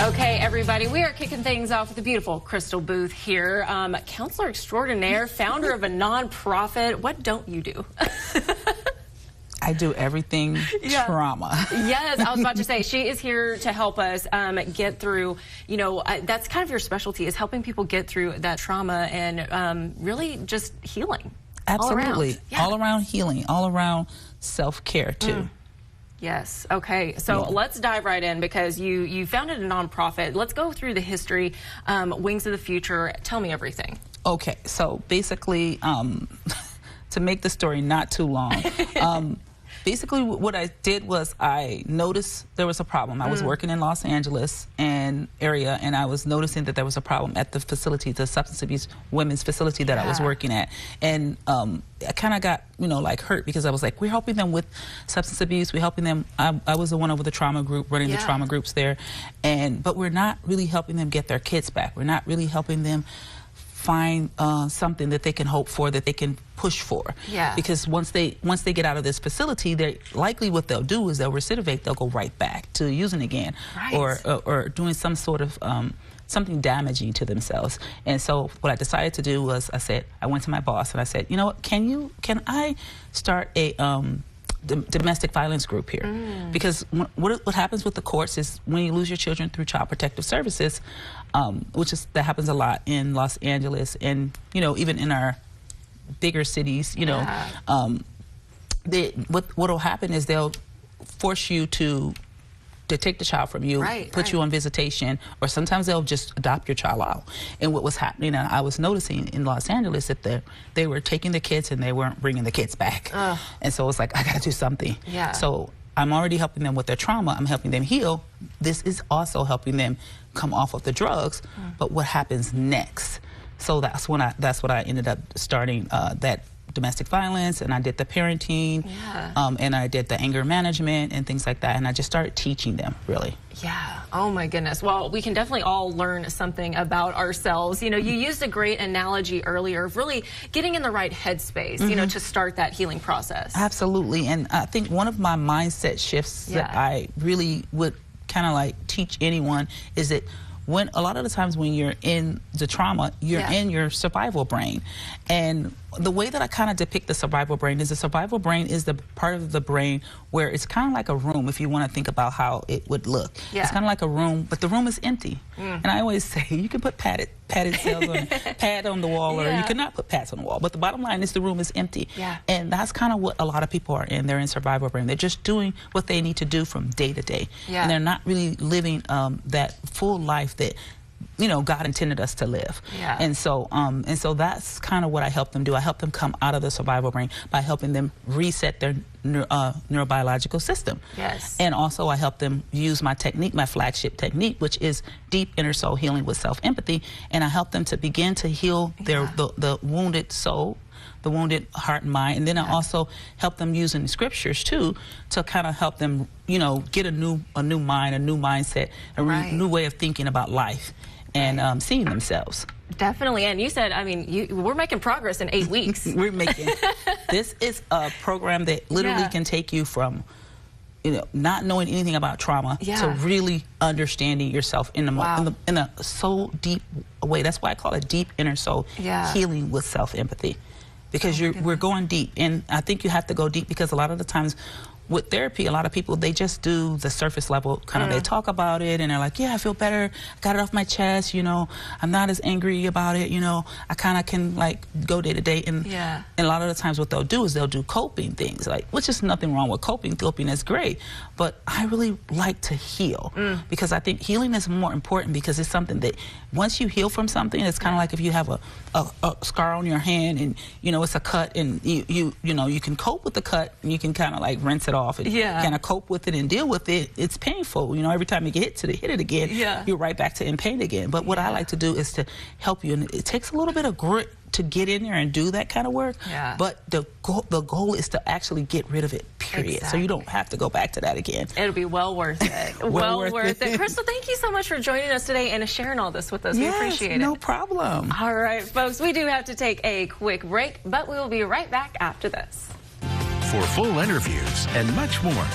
Okay, everybody, we are kicking things off with the beautiful Krystal Boothe here, counselor extraordinaire, founder of a nonprofit. What don't you do? I do everything trauma. Yes, I was about to say, she is here to help us get through, you know, that's kind of your specialty, is helping people get through that trauma and really just healing. Absolutely. All around healing, all around self-care, too. Yes. Okay. So let's dive right in, because you founded a nonprofit. Let's go through the history. Wings of the Future. Tell me everything. Okay. So basically, to make the story not too long, basically what I did was I noticed there was a problem. I was working in Los Angeles and area, and I was noticing that there was a problem at the facility, the substance abuse women's facility that I was working at. And I kind of got, you know, like hurt, because I was like, we're helping them with substance abuse. We're helping them. I was the one over the trauma group, running the trauma groups there. But we're not really helping them get their kids back. We're not really helping them find something that they can hope for, that they can push for. Because once they get out of this facility, they likely what they'll do is they'll recidivate. They'll go right back to using again, or doing some sort of something damaging to themselves. And so what I decided to do was I went to my boss and I said, you know what, can I start a domestic violence group here? Because what happens with the courts is when you lose your children through Child Protective Services, that happens a lot in Los Angeles, and you know, even in our bigger cities, you know, what will happen is they'll force you to take the child from you, put you on visitation, or sometimes they'll just adopt your child out. And what was happening, and I was noticing in Los Angeles, that they were taking the kids and they weren't bringing the kids back. And so it's like, I gotta do something. So I'm already helping them with their trauma. I'm helping them heal. This is also helping them come off of the drugs. But what happens next? So that's what I ended up starting, that domestic violence, and I did the parenting, and I did the anger management and things like that, and I just started teaching them, really. Oh my goodness. Well, we can definitely all learn something about ourselves. You know, you used a great analogy earlier of really getting in the right headspace, you know, to start that healing process. Absolutely. And I think one of my mindset shifts that I really would kind of like teach anyone is that a lot of the times when you're in the trauma, you're in your survival brain. And the way that I kind of depict the survival brain is the survival brain is the part of the brain where it's kind of like a room, if you want to think about how it would look. It's kind of like a room, but the room is empty. And I always say, you can put padded cells on it, pad on the wall, or you cannot put pads on the wall. But the bottom line is the room is empty. And that's kind of what a lot of people are in. They're in survival brain. They're just doing what they need to do from day to day. And they're not really living that full life that, you know, God intended us to live. And so that's kind of what I help them do. I help them come out of the survival brain by helping them reset their neurobiological system. And also I help them use my technique, my flagship technique, which is deep inner soul healing with self-empathy. And I help them to begin to heal the wounded soul, the wounded heart and mind. And then I also help them using the scriptures too, to kind of help them, you know, get a new mind, a new mindset, a new way of thinking about life and seeing themselves. Definitely. And you said, I mean, we're making progress in 8 weeks. We're making, this is a program that literally can take you from, you know, not knowing anything about trauma to really understanding yourself in a so deep way. That's why I call it deep inner soul healing with self-empathy. Because we're going deep, and I think you have to go deep, because a lot of the times with therapy, a lot of people, they just do the surface level, kind of they talk about it and they're like, yeah, I feel better, I got it off my chest, you know, I'm not as angry about it, you know, I kind of can like go day to day. And a lot of the times what they'll do is they'll do coping things, like, which is nothing wrong with coping is great, but I really like to heal, because I think healing is more important, because it's something that once you heal from something, it's kind of like if you have a scar on your hand and, you know, it's a cut, and you know, you can cope with the cut and you can kind of like rinse it off and kind of cope with it and deal with it. It's painful, you know, every time you get hit it again, you're right back to in pain again. But what I like to do is to help you, and it takes a little bit of grit to get in there and do that kind of work. But the goal is to actually get rid of it, period. So you don't have to go back to that again. It'll be well worth it. well worth it. Krystal, thank you so much for joining us today and sharing all this with us. We appreciate it. No problem. All right, folks, we do have to take a quick break, but we will be right back after this. For full interviews and much more.